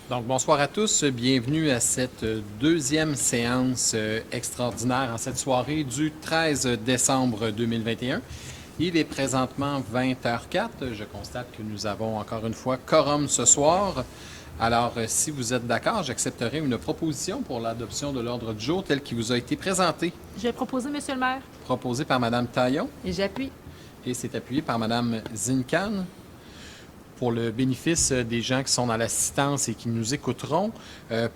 Donc, bonsoir à tous. Bienvenue à cette deuxième séance extraordinaire en cette soirée du 13 décembre 2021. Il est présentement 20h04. Je constate que nous avons encore une fois quorum ce soir. Alors, si vous êtes d'accord, j'accepterai une proposition pour l'adoption de l'ordre du jour tel qu'il vous a été présenté. Je vais proposer, Monsieur le maire. Proposé par Mme Taillon. Et j'appuie. Et c'est appuyé par Mme Zincan. Pour le bénéfice des gens qui sont dans l'assistance et qui nous écouteront,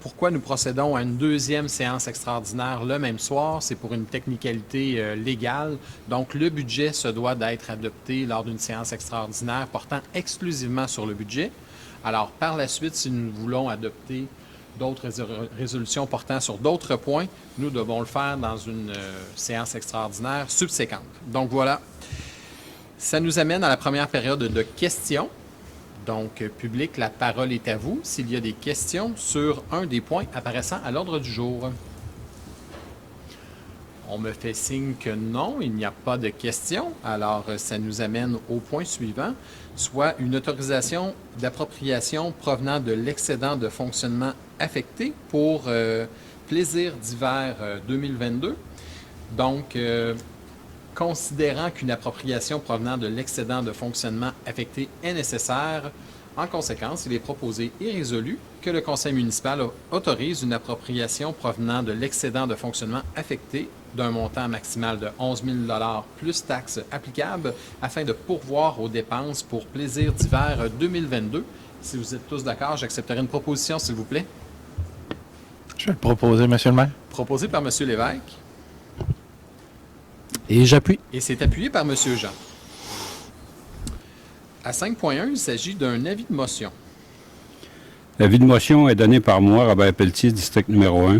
pourquoi nous procédons à une deuxième séance extraordinaire le même soir? C'est pour une technicalité légale. Donc, le budget se doit d'être adopté lors d'une séance extraordinaire portant exclusivement sur le budget. Alors, par la suite, si nous voulons adopter d'autres résolutions portant sur d'autres points, nous devons le faire dans une séance extraordinaire subséquente. Donc, voilà. Ça nous amène à la première période de questions. Donc, public, la parole est à vous s'il y a des questions sur un des points apparaissant à l'ordre du jour. On me fait signe que non, il n'y a pas de questions. Alors, ça nous amène au point suivant, soit une autorisation d'appropriation provenant de l'excédent de fonctionnement affecté pour plaisir d'hiver 2022. Donc, considérant qu'une appropriation provenant de l'excédent de fonctionnement affecté est nécessaire, en conséquence, il est proposé et résolu que le conseil municipal autorise une appropriation provenant de l'excédent de fonctionnement affecté d'un montant maximal de 11 000 $ plus taxes applicables afin de pourvoir aux dépenses pour plaisir d'hiver 2022. Si vous êtes tous d'accord, j'accepterai une proposition, s'il vous plaît. Je vais le proposer, Monsieur le maire. Proposé par M. Lévesque. Et j'appuie. Et c'est appuyé par M. Jean. À 5.1, il s'agit d'un avis de motion. L'avis de motion est donné par moi, Robert Pelletier, district numéro 1,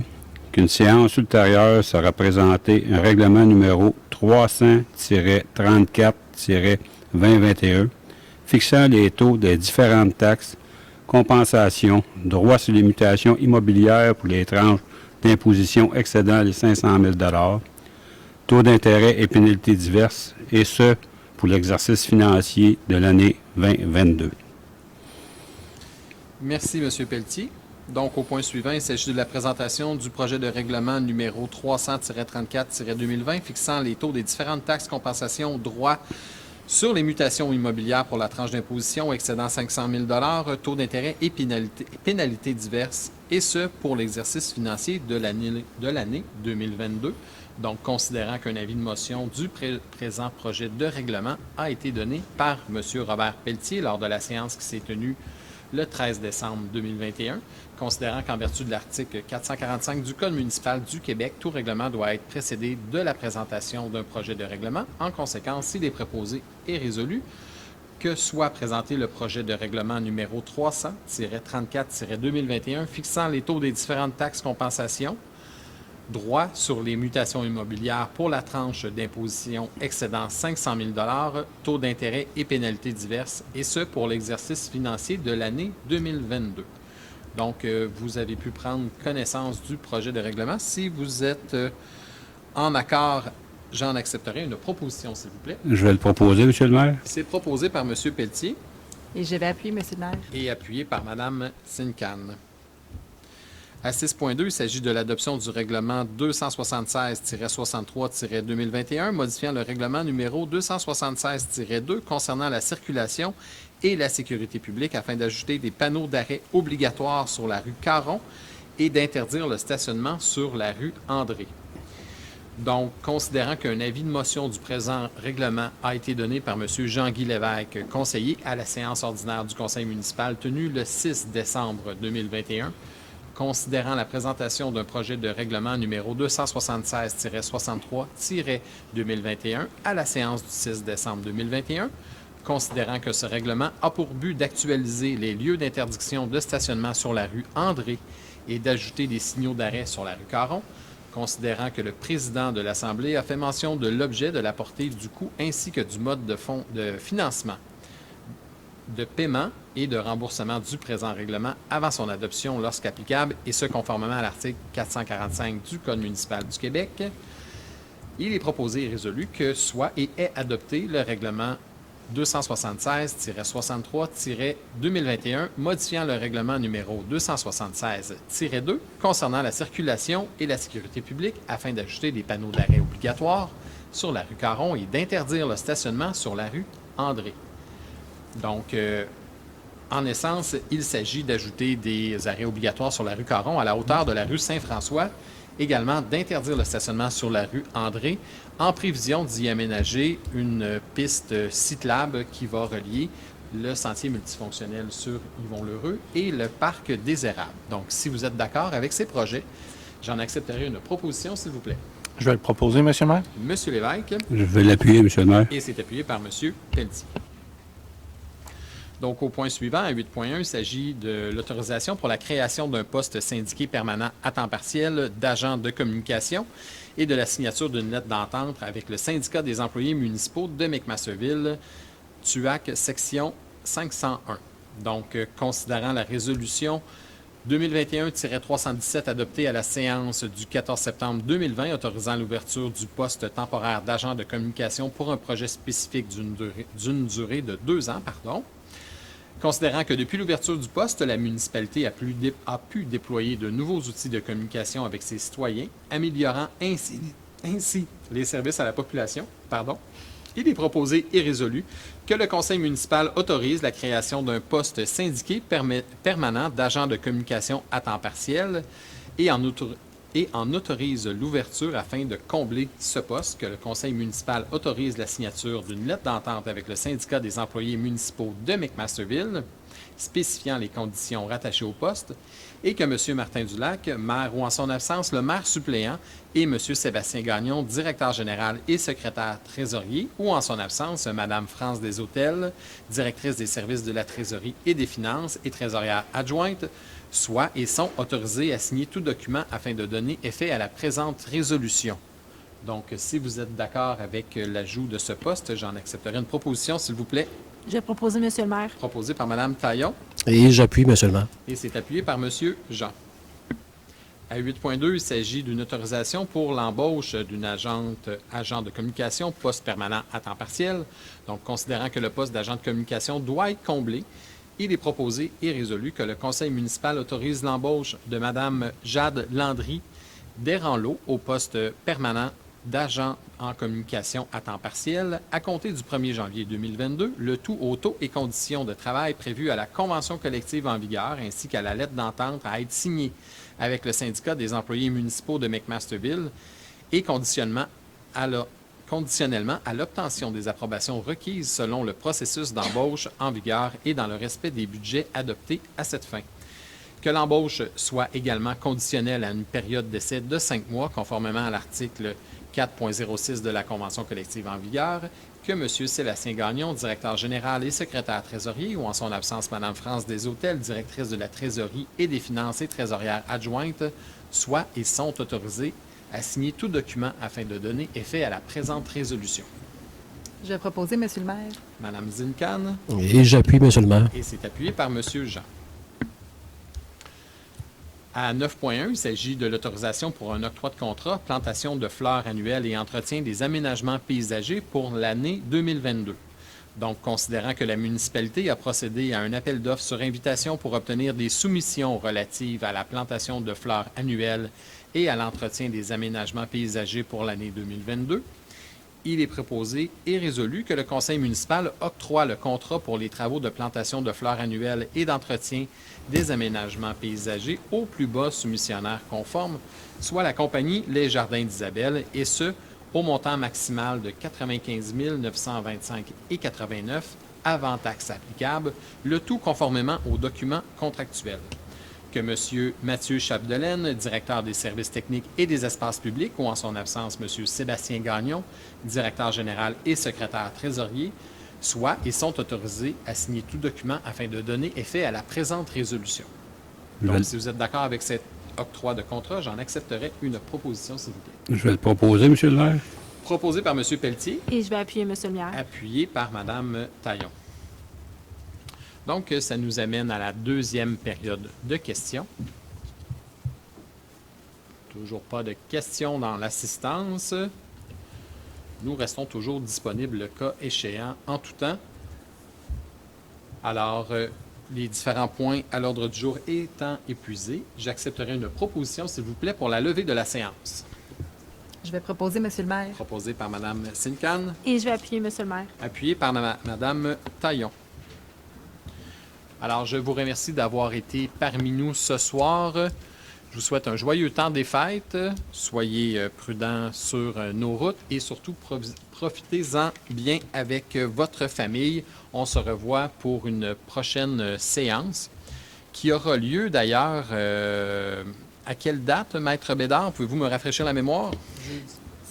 qu'une séance ultérieure sera présentée un règlement numéro 300-34-2021 fixant les taux des différentes taxes, compensations, droits sur les mutations immobilières pour les tranches d'imposition excédant les 500 000 $ taux d'intérêt et pénalités diverses, et ce, pour l'exercice financier de l'année 2022. Merci, M. Pelletier. Donc, au point suivant, il s'agit de la présentation du projet de règlement numéro 300-34-2020 fixant les taux des différentes taxes, compensations, droits sur les mutations immobilières pour la tranche d'imposition excédant 500 000 $, taux d'intérêt et pénalités diverses, et ce, pour l'exercice financier de l'année 2022. Donc, considérant qu'un avis de motion du présent projet de règlement a été donné par M. Robert Pelletier lors de la séance qui s'est tenue le 13 décembre 2021, considérant qu'en vertu de l'article 445 du Code municipal du Québec, tout règlement doit être précédé de la présentation d'un projet de règlement. En conséquence, s'il est proposé et résolu, que soit présenté le projet de règlement numéro 300-34-2021 fixant les taux des différentes taxes, compensations, droit sur les mutations immobilières pour la tranche d'imposition excédant 500 000 $, taux d'intérêt et pénalités diverses, et ce, pour l'exercice financier de l'année 2022. Donc, vous avez pu prendre connaissance du projet de règlement. Si vous êtes en accord, j'en accepterai une proposition, s'il vous plaît. Je vais le proposer, M. le maire. C'est proposé par M. Pelletier. Et je vais appuyer, Monsieur le maire. Et appuyé par Mme Zincan. À 6.2, il s'agit de l'adoption du règlement 276-63-2021, modifiant le règlement numéro 276-2 concernant la circulation et la sécurité publique afin d'ajouter des panneaux d'arrêt obligatoires sur la rue Caron et d'interdire le stationnement sur la rue André. Donc, considérant qu'un avis de motion du présent règlement a été donné par M. Jean-Guy Lévesque, conseiller à la séance ordinaire du conseil municipal tenue le 6 décembre 2021, considérant la présentation d'un projet de règlement numéro 276-63-2021 à la séance du 6 décembre 2021, considérant que ce règlement a pour but d'actualiser les lieux d'interdiction de stationnement sur la rue André et d'ajouter des signaux d'arrêt sur la rue Caron, considérant que le président de l'Assemblée a fait mention de l'objet, de la portée, du coût ainsi que du mode de financement, de paiement et de remboursement du présent règlement avant son adoption lorsqu'applicable, et ce conformément à l'article 445 du Code municipal du Québec. Il est proposé et résolu que soit et est adopté le règlement 276-63-2021, modifiant le règlement numéro 276-2 concernant la circulation et la sécurité publique afin d'ajouter des panneaux d'arrêt obligatoires sur la rue Caron et d'interdire le stationnement sur la rue André. Donc, en essence, il s'agit d'ajouter des arrêts obligatoires sur la rue Caron à la hauteur de la rue Saint-François, également d'interdire le stationnement sur la rue André, en prévision d'y aménager une piste cyclable qui va relier le sentier multifonctionnel sur Yvon-L'Heureux et le parc des Érables. Donc, si vous êtes d'accord avec ces projets, j'en accepterai une proposition, s'il vous plaît. Je vais le proposer, Monsieur le maire. Monsieur Lévesque, Je vais l'appuyer, Monsieur le maire. et c'est appuyé par Monsieur Pelletier. Donc, au point suivant, à 8.1, il s'agit de l'autorisation pour la création d'un poste syndiqué permanent à temps partiel d'agent de communication et de la signature d'une lettre d'entente avec le syndicat des employés municipaux de McMasterville, TUAC, section 501. Donc, considérant la résolution 2021-317 adoptée à la séance du 14 septembre 2020 autorisant l'ouverture du poste temporaire d'agent de communication pour un projet spécifique d'une durée de 2 ans, Considérant que depuis l'ouverture du poste, la municipalité a pu déployer de nouveaux outils de communication avec ses citoyens, améliorant ainsi les services à la population, il est proposé et résolu que le conseil municipal autorise la création d'un poste syndiqué permanent d'agent de communication à temps partiel et en autorise l'ouverture afin de combler ce poste, que le conseil municipal autorise la signature d'une lettre d'entente avec le syndicat des employés municipaux de McMasterville, spécifiant les conditions rattachées au poste, et que M. Martin Dulac, maire ou en son absence le maire suppléant, et M. Sébastien Gagnon, directeur général et secrétaire trésorier, ou en son absence Mme France Deshôtels, directrice des services de la trésorerie et des finances et trésorière adjointe, soient et sont autorisés à signer tout document afin de donner effet à la présente résolution. Donc, si vous êtes d'accord avec l'ajout de ce poste, j'en accepterai une proposition, s'il vous plaît. Je vais proposer, Monsieur le maire. Proposée par Mme Taillon Et j'appuie, Monsieur le maire. et c'est appuyé par M. Jean. À 8.2, il s'agit d'une autorisation pour l'embauche d'une agent de communication, poste permanent à temps partiel. Donc, considérant que le poste d'agent de communication doit être comblé, il est proposé et résolu que le conseil municipal autorise l'embauche de Mme Jade Landry d'Eranlot au poste permanent d'agent en communication à temps partiel à compter du 1er janvier 2022, le tout au taux et conditions de travail prévus à la convention collective en vigueur ainsi qu'à la lettre d'entente à être signée avec le syndicat des employés municipaux de McMasterville et conditionnellement à l'obtention des approbations requises selon le processus d'embauche en vigueur et dans le respect des budgets adoptés à cette fin. Que l'embauche soit également conditionnelle à une période d'essai de 5 mois, conformément à l'article 4.06 de la Convention collective en vigueur, que M. Sébastien Gagnon, directeur général et secrétaire trésorier, ou en son absence Mme France Deshôtels, directrice de la trésorerie et des finances et trésorière adjointe, soient et sont autorisés à signer tout document afin de donner effet à la présente résolution. Je vais proposer, Monsieur le maire. Mme Zincan, Et j'appuie, Monsieur le maire. et c'est appuyé par M. Jean. À 9.1, il s'agit de l'autorisation pour un octroi de contrat, plantation de fleurs annuelles et entretien des aménagements paysagers pour l'année 2022. Donc, considérant que la municipalité a procédé à un appel d'offres sur invitation pour obtenir des soumissions relatives à la plantation de fleurs annuelles et à l'entretien des aménagements paysagers pour l'année 2022, il est proposé et résolu que le conseil municipal octroie le contrat pour les travaux de plantation de fleurs annuelles et d'entretien des aménagements paysagers au plus bas soumissionnaire conforme, soit la compagnie Les Jardins d'Isabelle, et ce, au montant maximal de 95 925,89 avant taxes applicables, le tout conformément aux documents contractuels. Que M. Mathieu Chapdelaine, directeur des services techniques et des espaces publics, ou en son absence M. Sébastien Gagnon, directeur général et secrétaire trésorier, soient et sont autorisés à signer tout document afin de donner effet à la présente résolution. Donc, si vous êtes d'accord avec cet octroi de contrat, j'en accepterai une proposition, s'il vous plaît. Je vais le proposer, Monsieur le maire. Proposé par M. Pelletier, Et je vais appuyer, Monsieur le maire. appuyé par Mme Taillon. Donc, ça nous amène à la deuxième période de questions. Toujours pas de questions dans l'assistance. Nous restons toujours disponibles le cas échéant en tout temps. Alors, les différents points à l'ordre du jour étant épuisés, j'accepterai une proposition, s'il vous plaît, pour la levée de la séance. Je vais proposer, Monsieur le maire. Proposée par Mme Sincan, Et je vais appuyer, Monsieur le maire. appuyée par Mme Taillon. Alors, je vous remercie d'avoir été parmi nous ce soir. Je vous souhaite un joyeux temps des fêtes. Soyez prudents sur nos routes et surtout profitez-en bien avec votre famille. On se revoit pour une prochaine séance qui aura lieu d'ailleurs à quelle date, Maître Bédard? Pouvez-vous me rafraîchir la mémoire?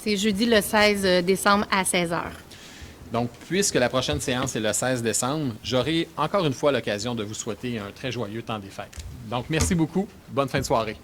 C'est jeudi le 16 décembre à 16h. Donc, puisque la prochaine séance est le 16 décembre, j'aurai encore une fois l'occasion de vous souhaiter un très joyeux temps des fêtes. Donc, merci beaucoup. Bonne fin de soirée.